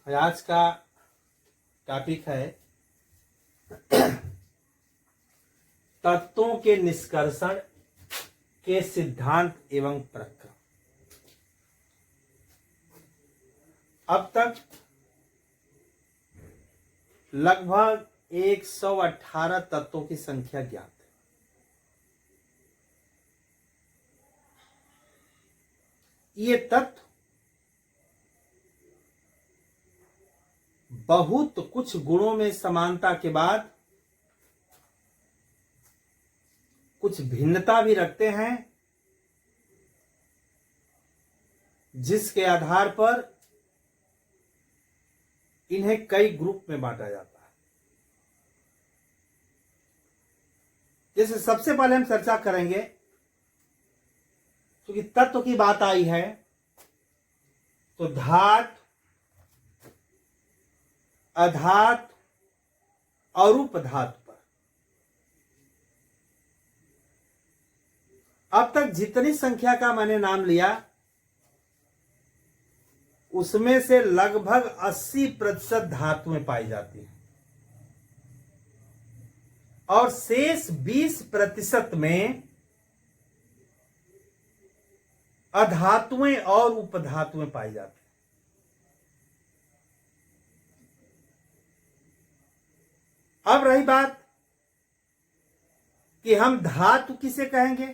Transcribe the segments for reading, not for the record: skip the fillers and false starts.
आज का टॉपिक है तत्वों के निष्कर्षण के सिद्धांत एवं प्रक्रम। अब तक लगभग 118 तत्वों की संख्या ज्ञात है। ये तत्व बहुत कुछ गुणों में समानता के बाद कुछ भिन्नता भी रखते हैं, जिसके आधार पर इन्हें कई ग्रुप में बांटा जाता है। जैसे सबसे पहले हम चर्चा करेंगे, क्योंकि तत्व की बात आई है तो धातु, अधातु और उपधातु पर। अब तक जितनी संख्या का मैंने नाम लिया उसमें से लगभग 80% धातुएं पाई जाती हैं और शेष 20% में अधातुएं और उपधातुएं पाई जाती हैं। अब रही बात कि हम धातु किसे कहेंगे,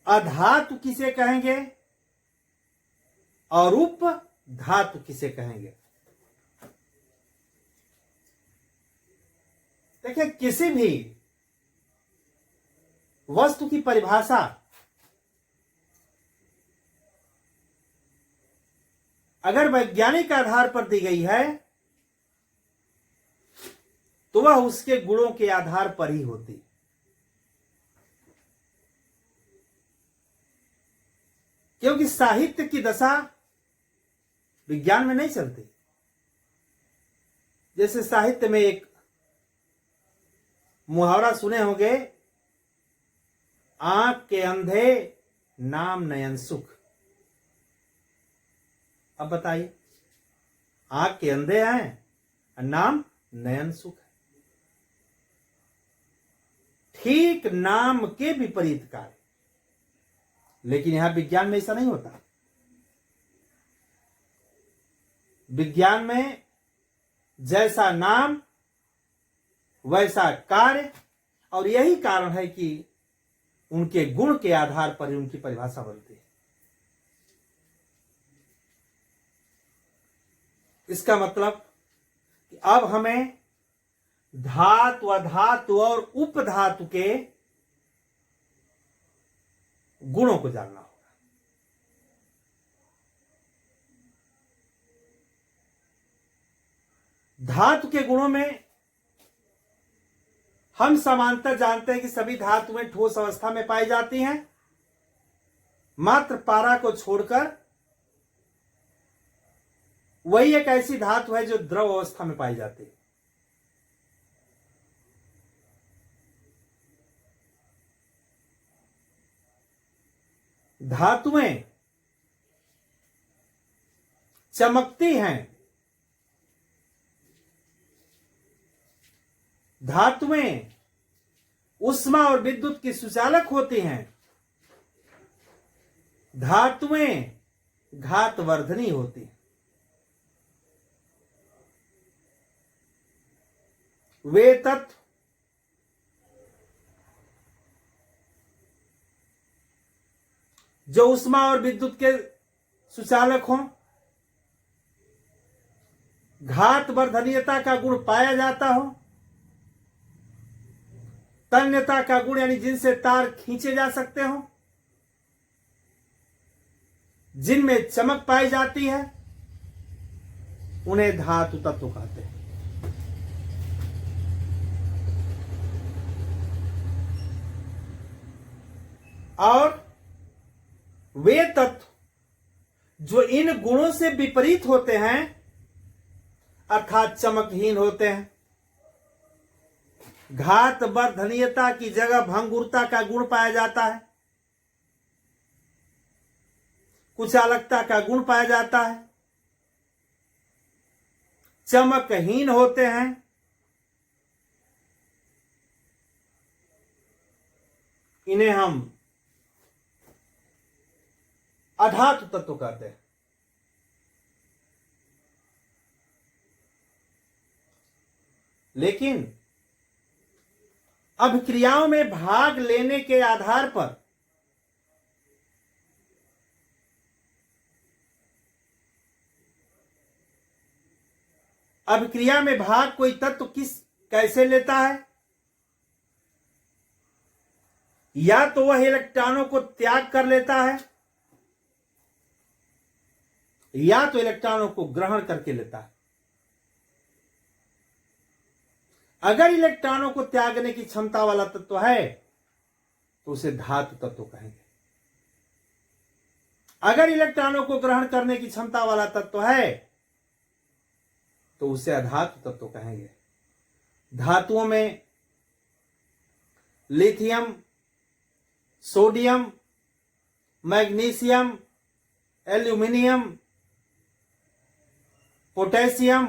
अधातु किसे कहेंगे और उपधातु किसे कहेंगे। देखिए, किसी भी वस्तु की परिभाषा अगर वैज्ञानिक आधार पर दी गई है तो वह उसके गुणों के आधार पर ही होती। क्योंकि साहित्य की दशा विज्ञान में नहीं चलती। जैसे साहित्य में एक मुहावरा सुने होंगे, आंख के अंधे नाम नयन सुख। अब बताइए, आंख के अंधे हैं, नाम नयन सुख है। ठीक नाम के विपरीत कार्य। लेकिन यहां विज्ञान में ऐसा नहीं होता। विज्ञान में जैसा नाम वैसा कार्य, और यही कारण है कि उनके गुण के आधार पर उनकी परिभाषा बनती है। इसका मतलब कि अब हमें धातु, अधातु और उपधातु के गुणों को जानना होगा। धातु के गुणों में हम समानता जानते हैं कि सभी धातुएं ठोस अवस्था में पाई जाती हैं, मात्र पारा को छोड़कर। वही एक ऐसी धातु है जो द्रव अवस्था में पाई जाती है। धातुएं चमकती हैं, धातुएं ऊष्मा और विद्युत की सुचालक होती हैं, धातुएं घातवर्धनी होती हैं। वे तत्व जो ऊष्मा और विद्युत के सुचालक हों, घातवर्धनीयता का गुण पाया जाता हो, तन्यता का गुण यानी जिनसे तार खींचे जा सकते हो, जिनमें चमक पाई जाती है, उन्हें धातु तत्व कहते हैं। और वे तत्व जो इन गुणों से विपरीत होते हैं, अर्थात चमकहीन होते हैं, घातवर्धनीयता की जगह भंगुरता का गुण पाया जाता है, कुचालकता का गुण पाया जाता है, चमकहीन होते हैं, इन्हें हम अधातु तत्व कहते हैं। लेकिन अभिक्रियाओं में भाग लेने के आधार पर अभिक्रिया में भाग कोई तत्व कैसे लेता है? या तो वह इलेक्ट्रॉनों को त्याग कर लेता है या तो इलेक्ट्रॉनों को ग्रहण करके लेता है। अगर इलेक्ट्रॉनों को त्यागने की क्षमता वाला तत्व है तो उसे धातु तत्व कहेंगे। अगर इलेक्ट्रॉनों को ग्रहण करने की क्षमता वाला तत्व है तो उसे अधातु तत्व कहेंगे। धातुओं में lithium, sodium, magnesium, aluminium, potassium,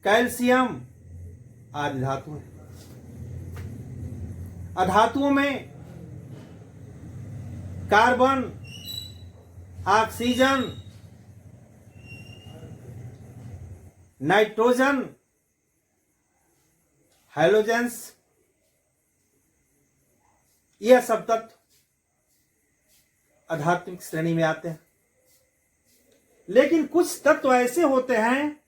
calcium आदि धातु हैं। अधातुओं में कार्बन, ऑक्सीजन, नाइट्रोजन, हैलोजेंस, यह सब तत्व आध्यात्मिक श्रेणी में आते हैं। लेकिन कुछ तत्व ऐसे होते हैं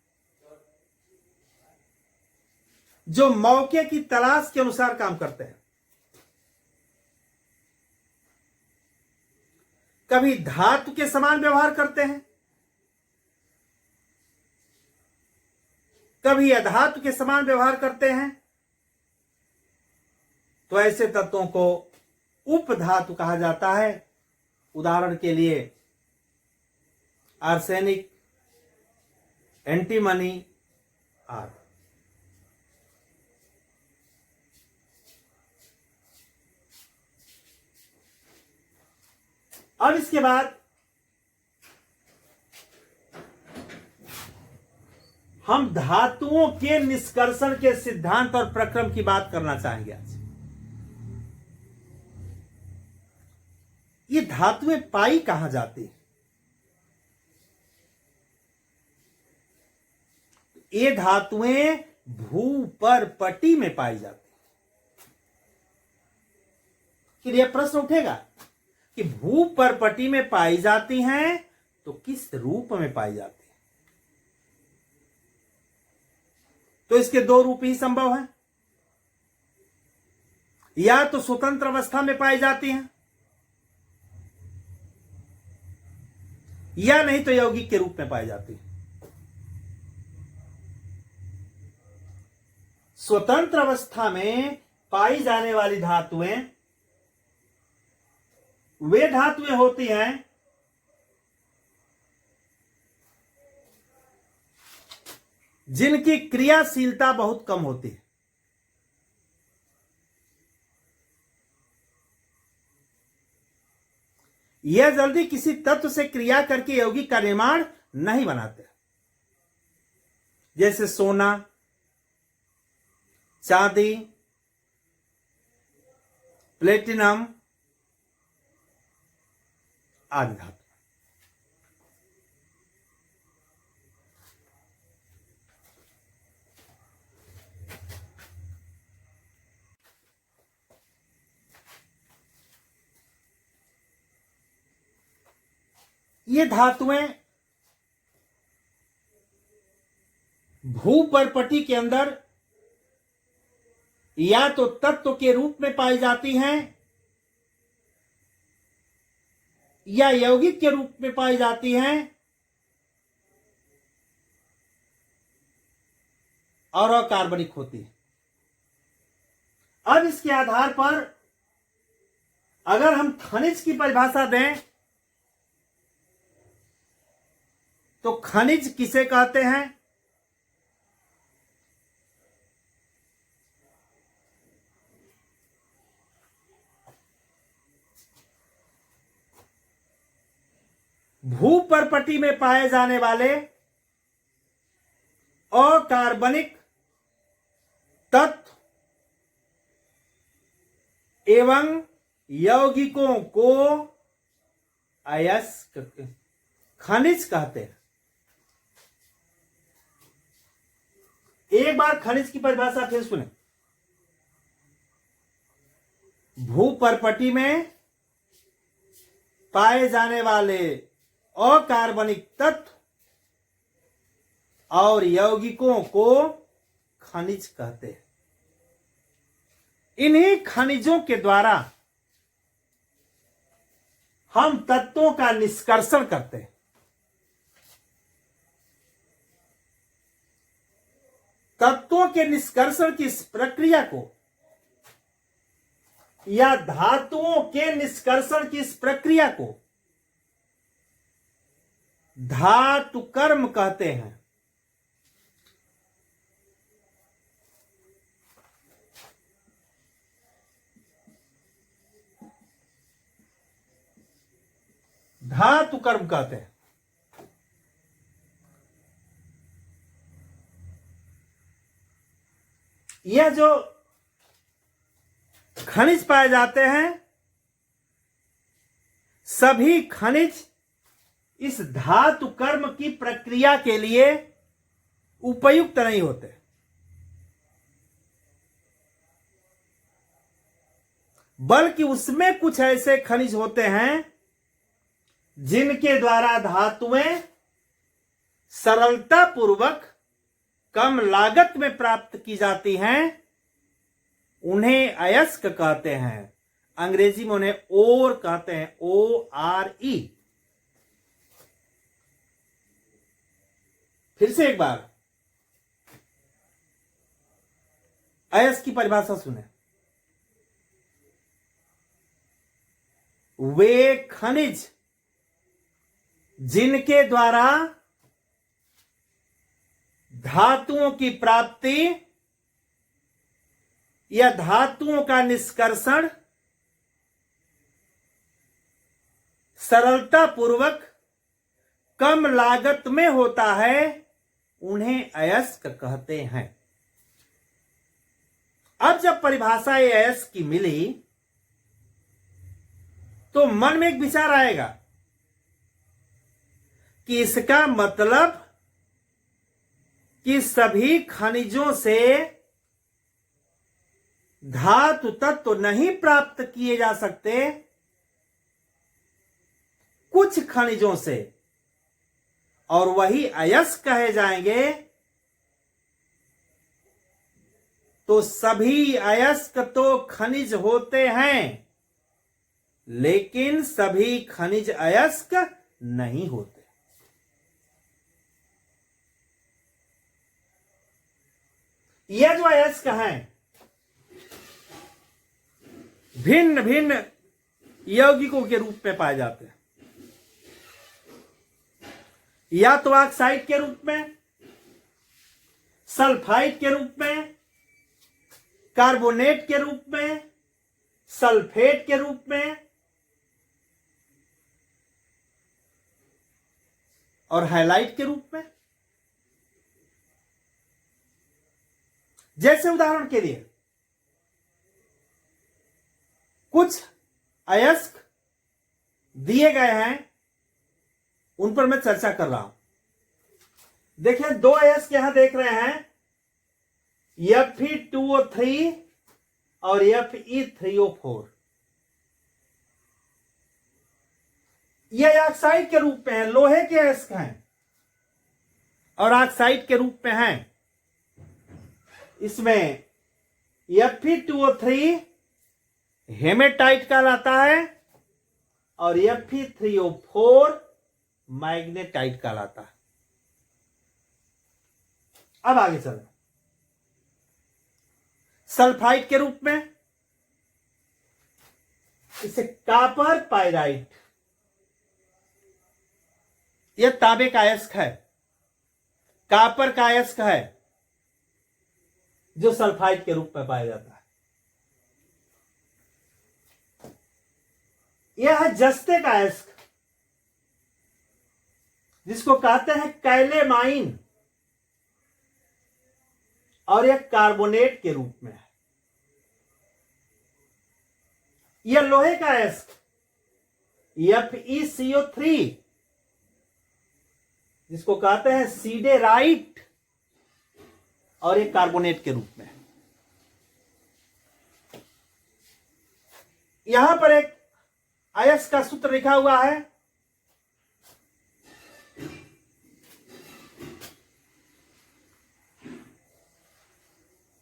जो मौके की तलाश के अनुसार काम करते हैं। कभी धातु के समान व्यवहार करते हैं, कभी अधातु के समान व्यवहार करते हैं। तो ऐसे तत्वों को उपधातु कहा जाता है। उदाहरण के लिए आर्सेनिक, एंटीमनी आदि। अब इसके बाद हम धातुओं के निष्कर्षण के सिद्धांत और प्रक्रम की बात करना चाहेंगे आज। ये धातुएं पाई कहां जाती हैं? ये धातुएं भूपर्पटी में पाई जाती हैं। फिर यह प्रश्न उठेगा कि भूपर्पटी में पाई जाती हैं तो किस रूप में पाई जाती है? तो इसके दो रूप ही संभव हैं। या तो स्वतंत्र अवस्था में पाई जाती हैं या नहीं तो यौगिक के रूप में पाई जाती है। स्वतंत्र अवस्था में पाई जाने वाली धातुएं वे धातुएं होती हैं जिनकी क्रियाशीलता बहुत कम होती है। यह जल्दी किसी तत्व से क्रिया करके यौगिक का निर्माण नहीं बनाते, जैसे सोना, चांदी, प्लेटिनम आदि धातु। ये धातुएं भूपर्पटी के अंदर या तो तत्व के रूप में पाई जाती हैं या यौगिक के रूप में पाई जाती हैं और अकार्बनिक होती है। अब इसके आधार पर अगर हम खनिज की परिभाषा दें तो खनिज किसे कहते हैं? भूपर्पटी में पाए जाने वाले अकार्बनिक तत्व एवं यौगिकों को अयस्क खनिज कहते हैं। एक बार खनिज की परिभाषा फिर सुने। भूपर्पटी में पाए जाने वाले अकार्बनिक तत्व और यौगिकों को खनिज कहते हैं। इन्हीं खनिजों के द्वारा हम तत्वों का निष्कर्षण करते हैं। तत्वों के निष्कर्षण की इस प्रक्रिया को या धातुओं के निष्कर्षण की इस प्रक्रिया को धातु कर्म कहते हैं। धातु कर्म कहते हैं। यह जो खनिज पाए जाते हैं, सभी खनिज इस धातु कर्म की प्रक्रिया के लिए उपयुक्त नहीं होते। बल्कि उसमें कुछ ऐसे खनिज होते हैं जिनके द्वारा धातुएं सरलता पूर्वक कम लागत में प्राप्त की जाती हैं, उन्हें अयस्क कहते हैं। अंग्रेजी में उन्हें ओर कहते हैं, ORE। फिर से एक बार अयस्क की परिभाषा सुने। वे खनिज जिनके द्वारा धातुओं की प्राप्ति या धातुओं का निष्कर्षण सरलता पूर्वक कम लागत में होता है, उन्हें अयस्क कहते हैं। अब जब परिभाषा ये अयस्क की मिली तो मन में एक विचार आएगा कि इसका मतलब कि सभी खनिजों से धातु तत्व नहीं प्राप्त किए जा सकते, कुछ खनिजों से, और वही अयस्क कहे जाएंगे। तो सभी अयस्क तो खनिज होते हैं, लेकिन सभी खनिज अयस्क नहीं होते। यह जो अयस्क हैं भिन्न भिन्न यौगिकों के रूप में पाए जाते हैं। या तो ऑक्साइड के रूप में, सल्फाइड के रूप में, कार्बोनेट के रूप में, सल्फेट के रूप में और हैलाइड के रूप में। जैसे उदाहरण के लिए कुछ अयस्क दिए गए हैं, उन पर मैं चर्चा कर रहा हूं। देखिए, दो अयस्क यहां देख रहे हैं, Fe2O3 और Fe3O4। यह ऑक्साइड के रूप में है, लोहे के अयस्क हैं और ऑक्साइड के रूप में हैं। इसमें Fe2O3 हेमेटाइट कहलाता है और Fe3O4 मैग्नेटाइट कहलाता है। अब आगे चलें। सल्फाइड के रूप में इसे कॉपर पाइराइट, यह तांबे का अयस्क है, कॉपर का अयस्क है जो सल्फाइड के रूप में पाया जाता है। यह है जस्ते का अयस्क, जिसको कहते हैं कैलेमाइन। और यह कार्बोनेट के रूप में है। यह लोहे का अयस्क FeCO3 जिसको कहते हैं सीडेराइट, और एक कार्बोनेट के रूप में। यहां पर एक अयस्क का सूत्र लिखा हुआ है,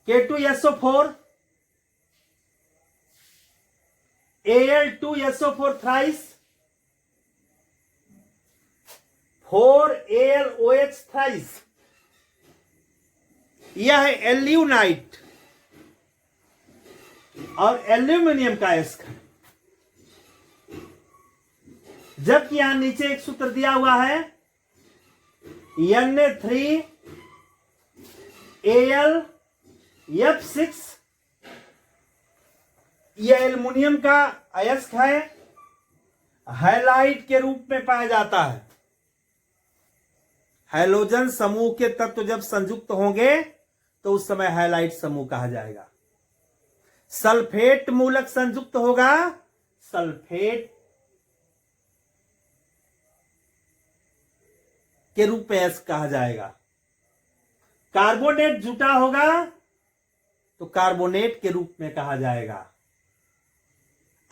K2SO4 Al2SO4 thrice 4AlOH thrice। यह है एल्यूनाइट और एल्यूमिनियम का अयस्क है। जबकि यहां नीचे एक सूत्र दिया हुआ है Na3Al(F6), यह एल्युमिनियम का अयस्क है, हैलाइड के रूप में पाया जाता है। हैलोजन समूह के तत्व जब संयुक्त होंगे तो उस समय हैलाइड समूह कहा जाएगा। सल्फेट मूलक संयुक्त होगा, सल्फेट के रूप में अयस्क कहा जाएगा। कार्बोनेट जुटा होगा तो कार्बोनेट के रूप में कहा जाएगा।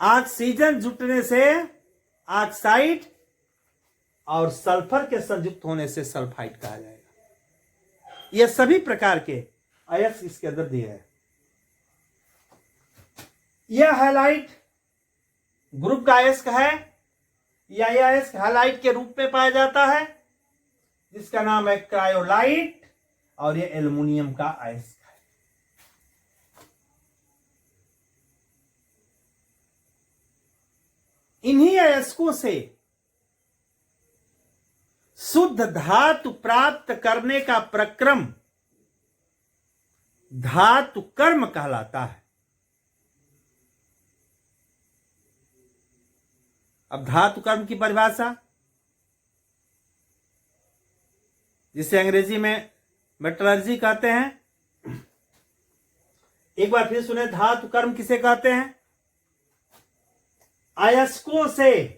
ऑक्सीजन जुटने से ऑक्साइड और सल्फर के संयुक्त होने से सल्फाइड कहा जाएगा। यह सभी प्रकार के अयस्क इसके अंदर दिए हैं। यह हैलाइड ग्रुप का अयस्क है। यह अयस्क हैलाइड के रूप में पाया जाता है, जिसका नाम है क्रायोलाइट, और यह एल्युमिनियम का अयस्क है। इन्हीं अयस्कों से शुद्ध धातु प्राप्त करने का प्रक्रम धातु कर्म कहलाता है। अब धातु कर्म की परिभाषा, जिसे अंग्रेजी में मेटलर्जी कहते हैं। एक बार फिर सुने, धातु कर्म किसे कहते हैं? अयस्कों से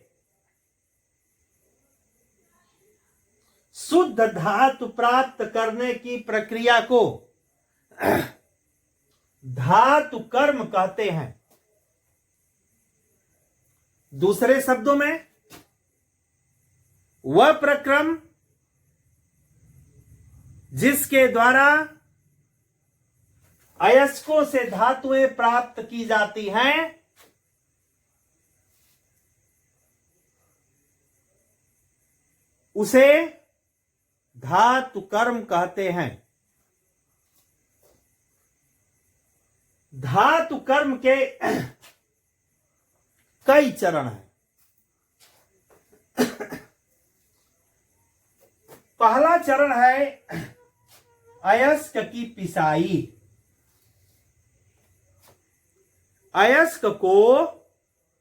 शुद्ध धातु प्राप्त करने की प्रक्रिया को धातु कर्म कहते हैं। दूसरे शब्दों में, वह प्रक्रम जिसके द्वारा अयस्कों से धातुएं प्राप्त की जाती हैं, उसे धातु कर्म कहते हैं। धातु कर्म के कई चरण हैं। पहला चरण है अयस्क की पिसाई। अयस्क को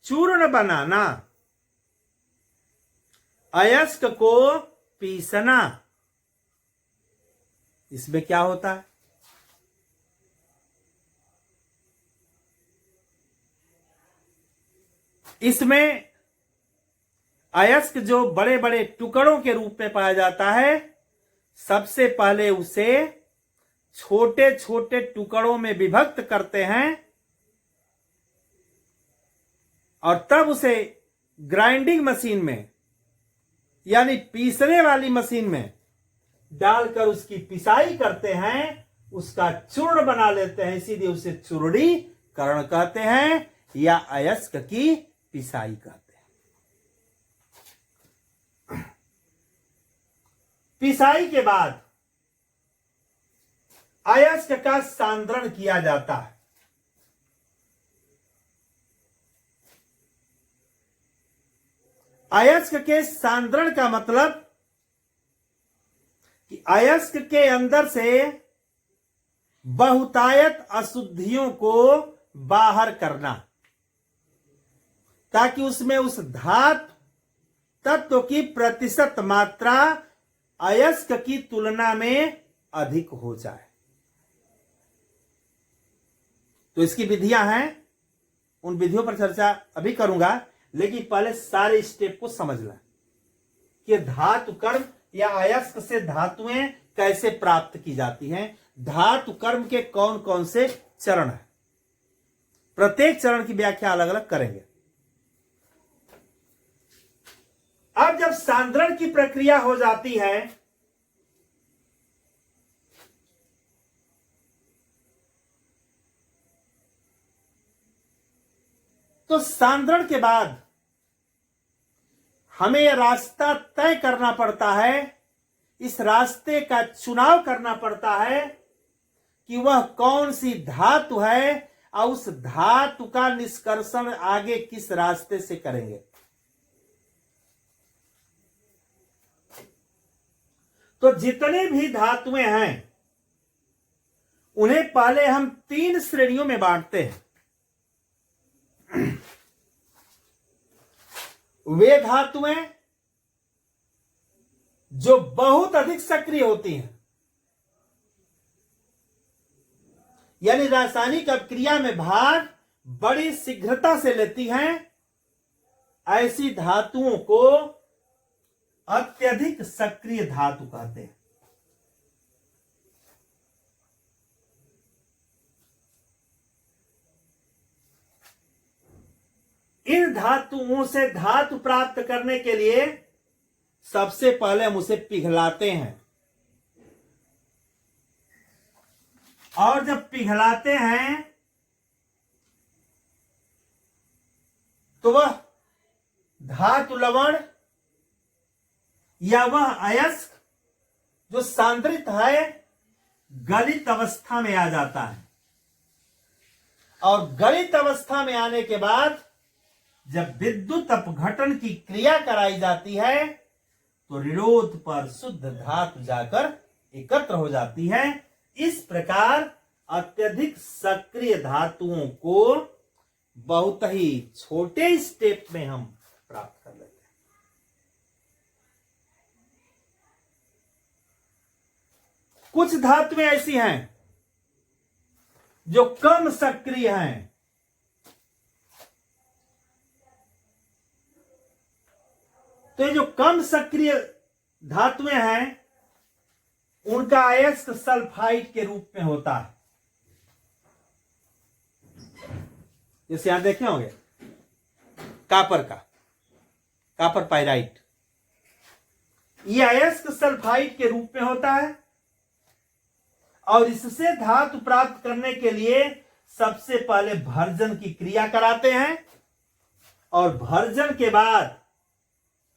चूर्ण बनाना, अयस्क को पीसना। इसमें क्या होता है? इसमें अयस्क जो बड़े बड़े टुकड़ों के रूप में पाया जाता है, सबसे पहले उसे छोटे छोटे टुकड़ों में विभक्त करते हैं और तब उसे ग्राइंडिंग मशीन में, यानी पीसने वाली मशीन में डालकर उसकी पिसाई करते हैं, उसका चूर्ण बना लेते हैं। इसीलिए उसे चूर्णीकरण कहते हैं या अयस्क की पिसाई कहते हैं। पिसाई के बाद अयस्क का सांद्रण किया जाता है। अयस्क के सांद्रण का मतलब कि अयस्क के अंदर से बहुतायत अशुद्धियों को बाहर करना, ताकि उसमें उस धातु तत्व की प्रतिशत मात्रा अयस्क की तुलना में अधिक हो जाए। तो इसकी विधियां हैं, उन विधियों पर चर्चा अभी करूंगा, लेकिन पहले सारे स्टेप को समझ लें कि धातु कर्म या अयस्क से धातुएं कैसे प्राप्त की जाती हैं, धातु कर्म के कौन कौन से चरण हैं, प्रत्येक चरण की व्याख्या अलग अलग करेंगे। अब जब सांद्रण की प्रक्रिया हो जाती है तो सांद्रण के बाद हमें यह रास्ता तय करना पड़ता है, इस रास्ते का चुनाव करना पड़ता है कि वह कौन सी धातु है और उस धातु का निष्कर्षण आगे किस रास्ते से करेंगे। तो जितने भी धातुएं हैं उन्हें पहले हम 3 श्रेणियों में बांटते हैं। वे धातुएं जो बहुत अधिक सक्रिय होती हैं, यानी रासायनिक अभिक्रिया में भाग बड़ी शीघ्रता से लेती हैं, ऐसी धातुओं को अत्यधिक सक्रिय धातु कहते हैं। इन धातुओं से धातु प्राप्त करने के लिए सबसे पहले हम उसे पिघलाते हैं, और जब पिघलाते हैं तो वह धातु लवण या वह अयस्क जो सांद्रित है गलित अवस्था में आ जाता है, और गलित अवस्था में आने के बाद जब विद्युत अपघटन की क्रिया कराई जाती है तो निरोध पर शुद्ध धातु जाकर एकत्र हो जाती है। इस प्रकार अत्यधिक सक्रिय धातुओं को बहुत ही छोटे स्टेप में हम प्राप्त कर लेते हैं। कुछ धातुएं ऐसी हैं जो कम सक्रिय हैं, तो ये जो कम सक्रिय धातुएं हैं उनका अयस्क सल्फाइड के रूप में होता है। जैसे यहां देखे होंगे कापर पाइराइट, यह अयस्क सल्फाइड के रूप में होता है, और इससे धातु प्राप्त करने के लिए सबसे पहले भर्जन की क्रिया कराते हैं, और भर्जन के बाद,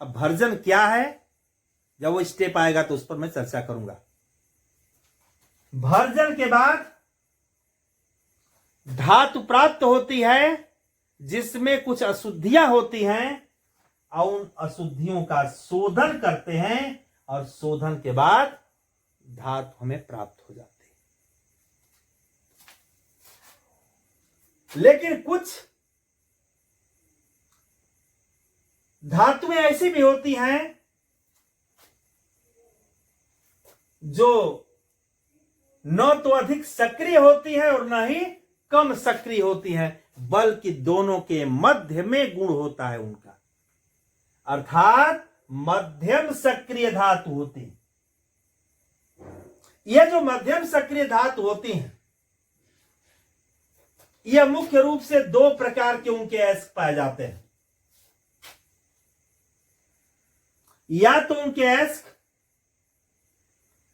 अब भर्जन क्या है जब वो स्टेप आएगा तो उस पर मैं चर्चा करूंगा। भर्जन के बाद धातु प्राप्त होती है जिसमें कुछ अशुद्धियां होती हैं, और उन अशुद्धियों का शोधन करते हैं, और शोधन के बाद धातु हमें प्राप्त हो जाती है। लेकिन कुछ धातुएं ऐसी भी होती हैं जो न तो अधिक सक्रिय होती है और न ही कम सक्रिय होती हैं, बल्कि दोनों के मध्य में गुण होता है उनका, अर्थात मध्यम सक्रिय धातु होती है। यह जो मध्यम सक्रिय धातु होती हैं यह मुख्य रूप से 2 प्रकार के उनके अयस्क पाए जाते हैं। या तो उनके अयस्क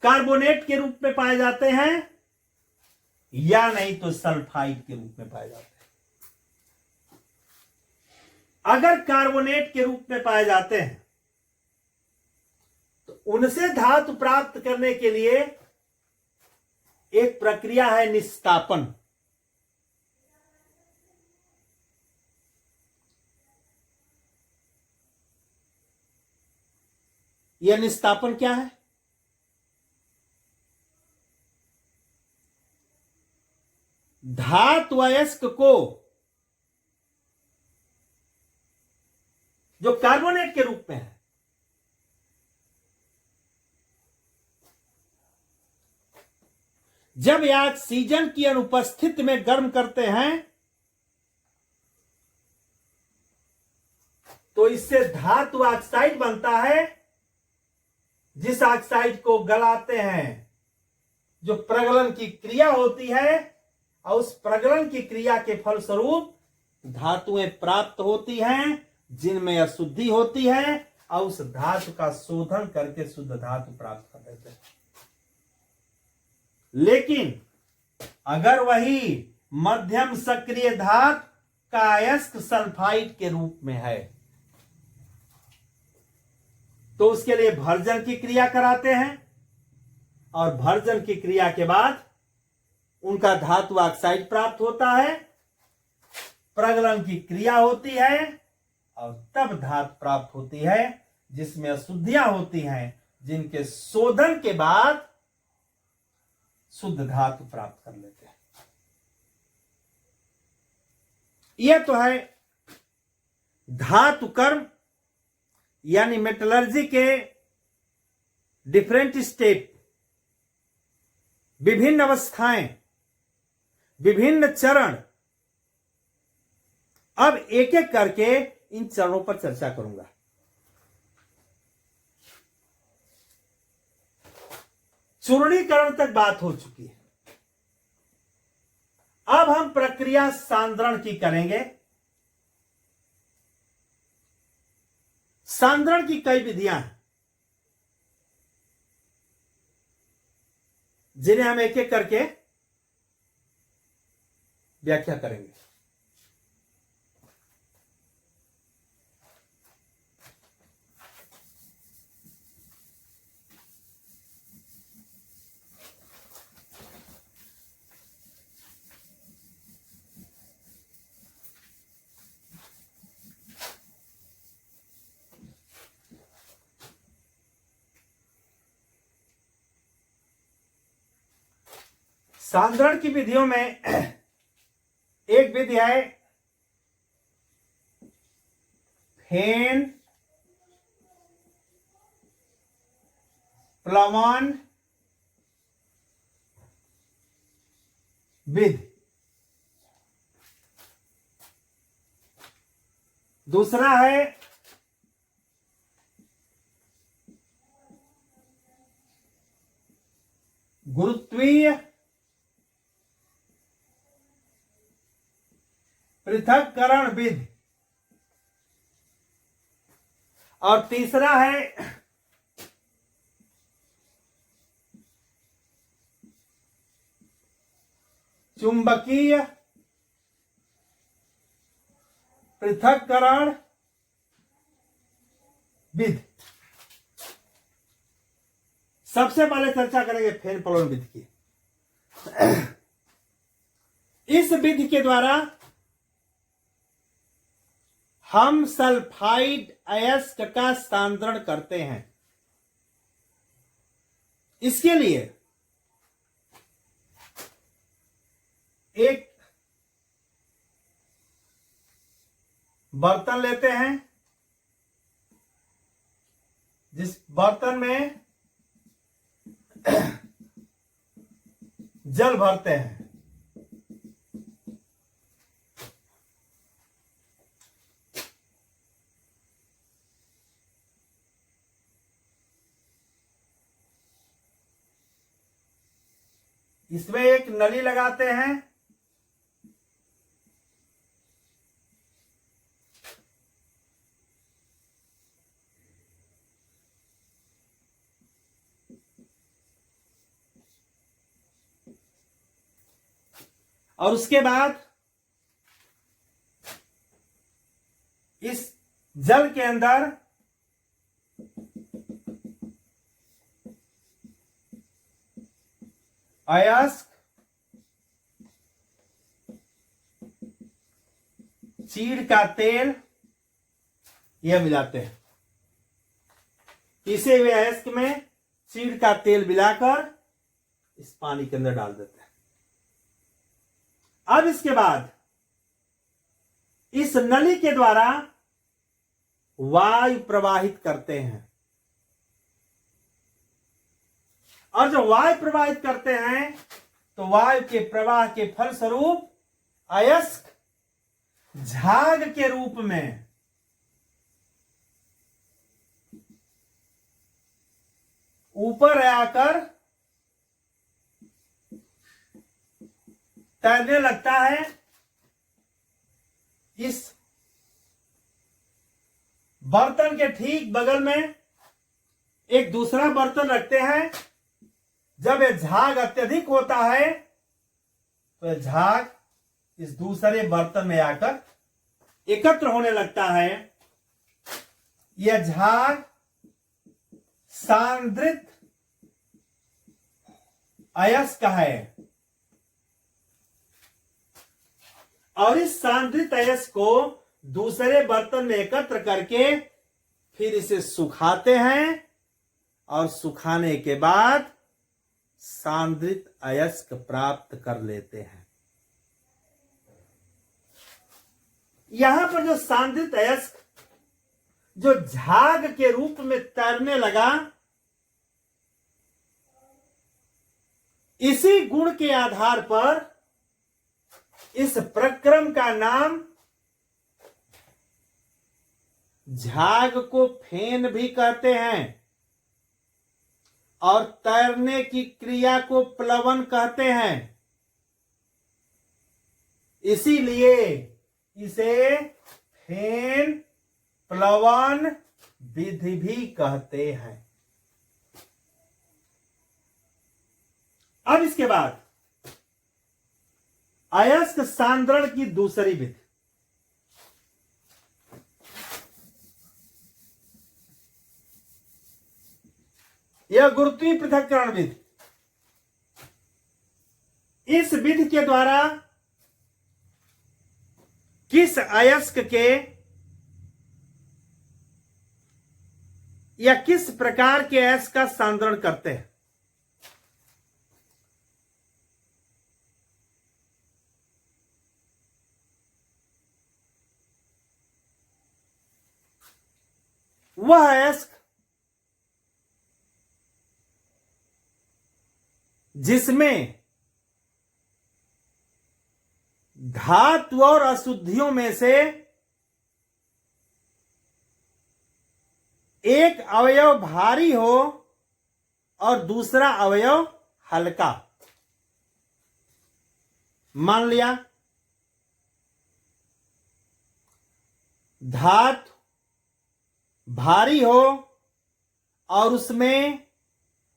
कार्बोनेट के रूप में पाए जाते हैं, या नहीं तो सल्फाइड के रूप में पाए जाते हैं। अगर कार्बोनेट के रूप में पाए जाते हैं तो उनसे धातु प्राप्त करने के लिए एक प्रक्रिया है निस्तापन। यह निस्तापन क्या है? धातु अयस्क को जो कार्बोनेट के रूप में है जब यह ऑक्सीजन की अनुपस्थिति में गर्म करते हैं तो इससे धातु ऑक्साइड बनता है, जिस ऑक्साइड को गलाते हैं। जो प्रगलन की क्रिया होती है और उस प्रगलन की क्रिया के फलस्वरूप धातुएं प्राप्त होती हैं, जिनमें अशुद्धि होती है, और उस धातु का शोधन करके शुद्ध धातु प्राप्त कर लेते हैं। लेकिन अगर वही मध्यम सक्रिय धातु का अयस्क सल्फाइड के रूप में है तो उसके लिए भर्जन की क्रिया कराते हैं, और भर्जन की क्रिया के बाद उनका धातु ऑक्साइड प्राप्त होता है, प्रगलन की क्रिया होती है और तब धातु प्राप्त होती है, जिसमें अशुद्धियां होती हैं, जिनके शोधन के बाद शुद्ध धातु प्राप्त कर लेते हैं। यह तो है धातु कर्म यानी मेटलर्जी के डिफरेंट स्टेप, विभिन्न अवस्थाएं, विभिन्न चरण। अब एक एक करके इन चरणों पर चर्चा करूंगा। चूर्णीकरण तक बात हो चुकी है। अब हम प्रक्रिया सांद्रण की करेंगे। सांद्रण की कई विधियां हैं, जिन्हें हम एक एक करके व्याख्या करेंगे। सांद्रण की विधियों में एक विधि है फेन प्लमन विधि। दूसरा है गुरुत्वीय पृथक्करण विधि, और तीसरा है चुंबकीय पृथक्करण विधि। सबसे पहले चर्चा करेंगे फेन प्लमन विधि की। इस विधि के द्वारा हम सल्फाइड अयस्क का सांद्रण करते हैं। इसके लिए एक बर्तन लेते हैं, जिस बर्तन में जल भरते हैं। इसमें एक नली लगाते हैं, और उसके बाद इस जल के अंदर अयस्क, चीड़ का तेल यह मिलाते हैं। पिसे हुए अयस्क में चीड़ का तेल मिलाकर इस पानी के अंदर डाल देते हैं। अब इसके बाद इस नली के द्वारा वायु प्रवाहित करते हैं, और जब वायु प्रवाहित करते हैं तो वायु के प्रवाह के फलस्वरूप अयस्क झाग के रूप में ऊपर आकर तैरने लगता है। इस बर्तन के ठीक बगल में एक दूसरा बर्तन रखते हैं। जब यह झाग अत्यधिक होता है तो यह झाग इस दूसरे बर्तन में आकर एकत्र होने लगता है। यह झाग सांद्रित अयस्क है और इस सांद्रित अयस्क को दूसरे बर्तन में एकत्र करके फिर इसे सुखाते हैं और सुखाने के बाद सांद्रित अयस्क प्राप्त कर लेते हैं। यहां पर जो सांद्रित अयस्क जो झाग के रूप में तैरने लगा, इसी गुण के आधार पर इस प्रक्रम का नाम झाग को फेन भी कहते हैं और तैरने की क्रिया को प्लवन कहते हैं। इसीलिए इसे फेन प्लवन विधि भी कहते हैं। अब इसके बाद अयस्क सांद्रण की दूसरी विधि। यह गुरुत्वीय पृथक्करण विधि। इस विधि के द्वारा किस अयस्क के या किस प्रकार के अयस्क का सांद्रण करते हैं। वह अयस्क जिसमें धातु और अशुद्धियों में से एक अवयव भारी हो और दूसरा अवयव हल्का। मान लिया धातु भारी हो और उसमें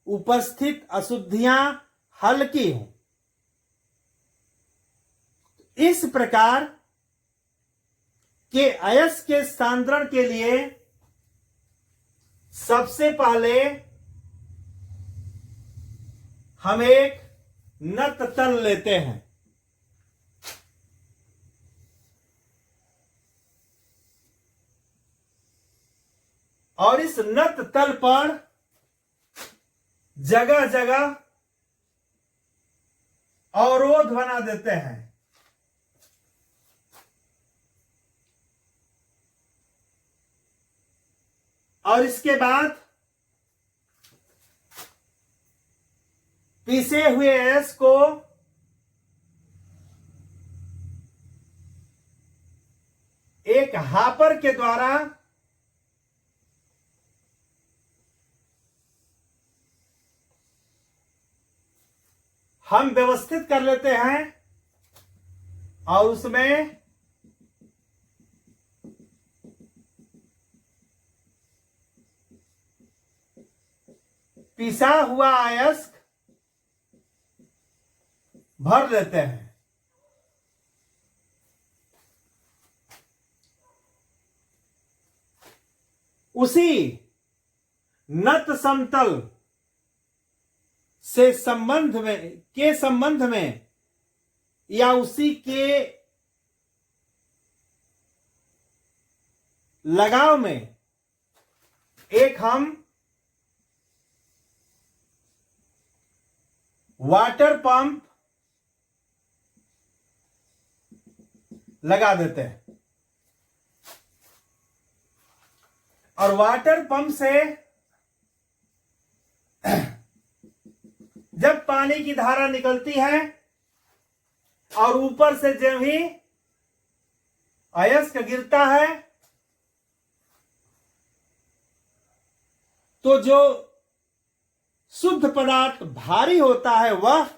उपस्थित अशुद्धियां हल्की हो। इस प्रकार के अयस्क के सांद्रण के लिए सबसे पहले हम एक नत तल लेते हैं। और इस नत तल पर जगह जगह अवरोध बना देते हैं। और इसके बाद पीसे हुए अयस्क को एक हापर के द्वारा हम व्यवस्थित कर लेते हैं और उसमें पिसा हुआ अयस्क भर लेते हैं। उसी नत समतल से संबंध में या उसी के लगाव में एक हम वाटर पंप लगा देते हैं। और वाटर पंप से जब पानी की धारा निकलती है और ऊपर से जब ही अयस्क गिरता है तो जो शुद्ध पदार्थ भारी होता है वह,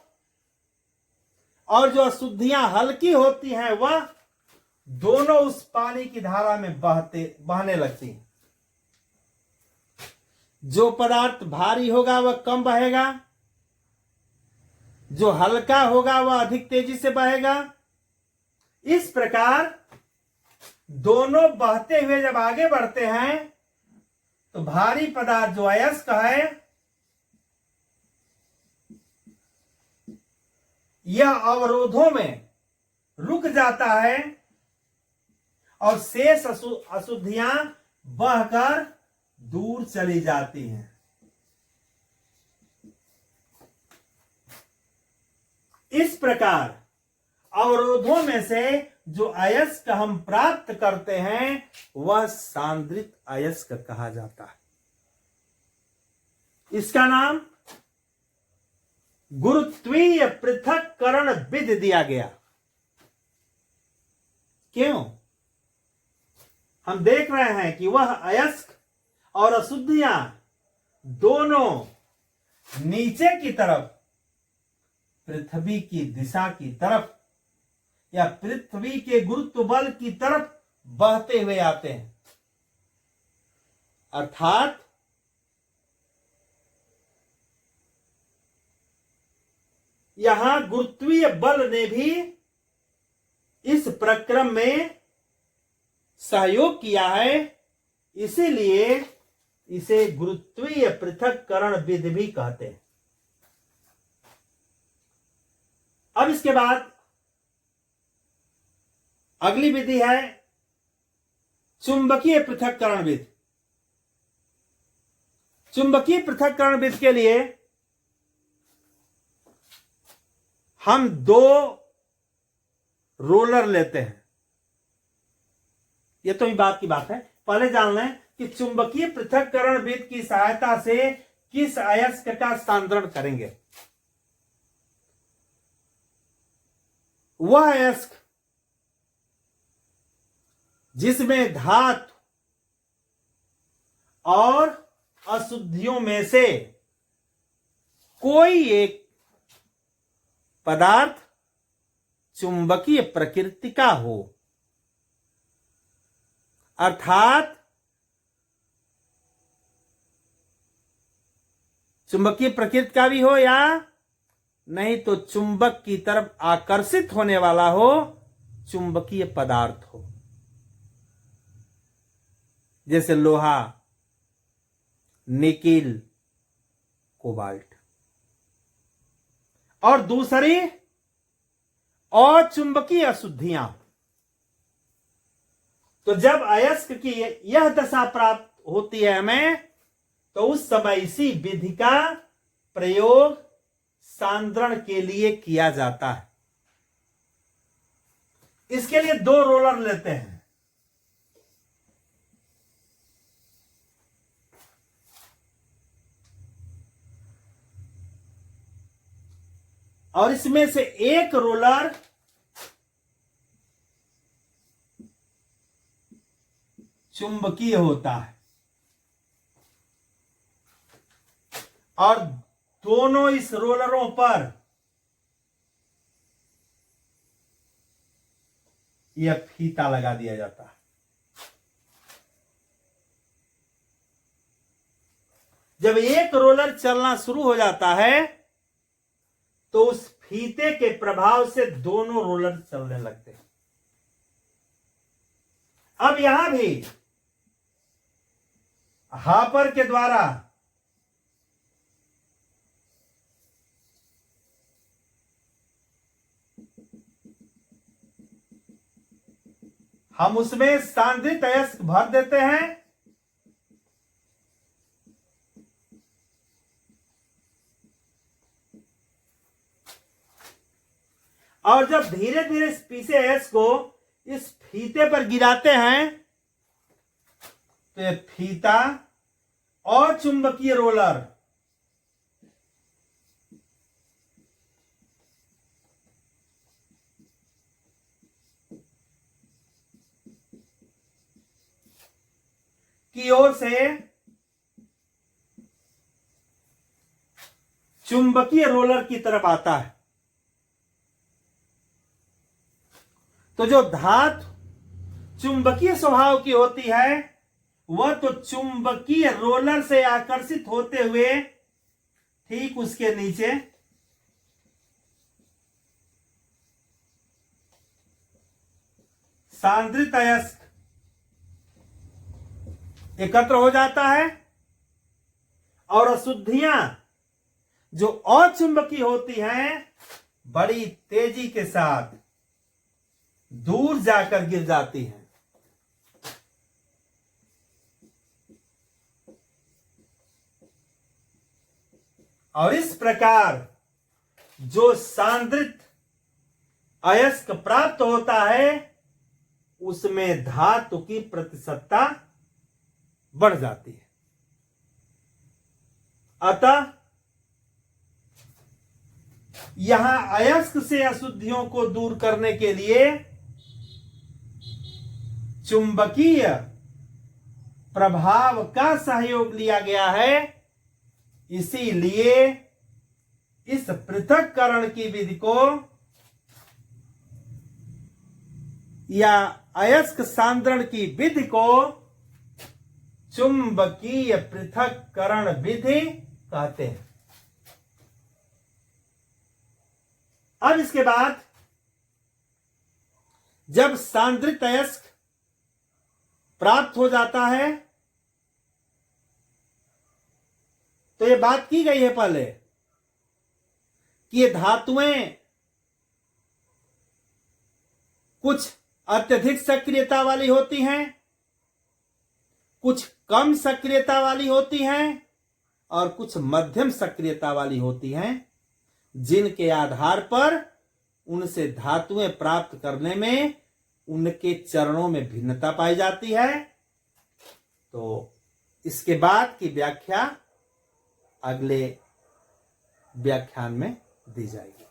और जो अशुद्धियां हल्की होती हैं वह दोनों उस पानी की धारा में बहने लगती हैं। जो पदार्थ भारी होगा वह कम बहेगा, जो हल्का होगा वह अधिक तेजी से बहेगा। इस प्रकार दोनों बहते हुए जब आगे बढ़ते हैं तो भारी पदार्थ जो अयस्क है यह अवरोधों में रुक जाता है और शेष अशुद्धियां बहकर दूर चली जाती हैं। इस प्रकार अवरोधों में से जो अयस्क हम प्राप्त करते हैं वह सांद्रित अयस्क कहा जाता है। इसका नाम गुरुत्वीय पृथक्करण विधि दिया गया। क्यों? हम देख रहे हैं कि वह अयस्क और अशुद्धियां दोनों नीचे की तरफ पृथ्वी की दिशा की तरफ या पृथ्वी के गुरुत्व बल की तरफ बहते हुए आते हैं। अर्थात यहां गुरुत्वीय बल ने भी इस प्रक्रम में सहयोग किया है, इसीलिए इसे गुरुत्वीय पृथक्करण विधि भी कहते हैं। अब इसके बाद अगली विधि है चुंबकीय पृथक्करण विधि। चुंबकीय पृथक्करण विधि के लिए हम दो रोलर लेते हैं। यह तो ही बात की बात है, पहले जान लें कि चुंबकीय पृथक्करण विधि की सहायता से किस अयस्क का स्थानांतरण करेंगे। वह अयस्क जिसमें धातु और अशुद्धियों में से कोई एक पदार्थ चुंबकीय प्रकृति का हो, अर्थात चुंबकीय प्रकृति का भी हो या नहीं तो चुंबक की तरफ आकर्षित होने वाला हो, चुंबकीय पदार्थ हो, जैसे लोहा, निकिल, कोबाल्ट। और दूसरी अचुंबकीय अशुद्धियां। तो जब अयस्क की यह दशा प्राप्त होती है हमें, तो उस समय इसी विधि का प्रयोग सांद्रण के लिए किया जाता है। इसके लिए दो रोलर लेते हैं। और इसमें से एक रोलर चुंबकीय होता है और दोनों इस रोलरों पर यह फीता लगा दिया जाता है। जब एक रोलर चलना शुरू हो जाता है तो उस फीते के प्रभाव से दोनों रोलर चलने लगते हैं। अब यहां भी हापर के द्वारा हम उसमें सांद्रित अयस्क भर देते हैं और जब धीरे धीरे इस पीछे अयस्क को इस फीते पर गिराते हैं तो यह फीता और चुंबकीय रोलर की ओर से चुंबकीय रोलर की तरफ आता है। तो जो धातु चुंबकीय स्वभाव की होती है वह तो चुंबकीय रोलर से आकर्षित होते हुए ठीक उसके नीचे सांद्रित अयस्क एकत्र हो जाता है और अशुद्धियां जो अचुंबकीय होती हैं बड़ी तेजी के साथ दूर जाकर गिर जाती हैं। और इस प्रकार जो सांद्रित अयस्क प्राप्त होता है उसमें धातु की प्रतिशतता बढ़ जाती है। अतः यहां अयस्क से अशुद्धियों को दूर करने के लिए चुंबकीय प्रभाव का सहयोग लिया गया है। इसीलिए इस पृथक्करण की विधि को या अयस्क सांद्रण की विधि को चुंबकीय पृथक्करण विधि कहते हैं। अब इसके बाद जब सांद्रित अयस्क प्राप्त हो जाता है तो ये बात की गई है पहले कि ये धातुएं कुछ अत्यधिक सक्रियता वाली होती हैं, कुछ कम सक्रियता वाली होती हैं और कुछ मध्यम सक्रियता वाली होती हैं, जिनके आधार पर उनसे धातुएं प्राप्त करने में उनके चरणों में भिन्नता पाई जाती है। तो इसके बाद की व्याख्या अगले व्याख्यान में दी जाएगी।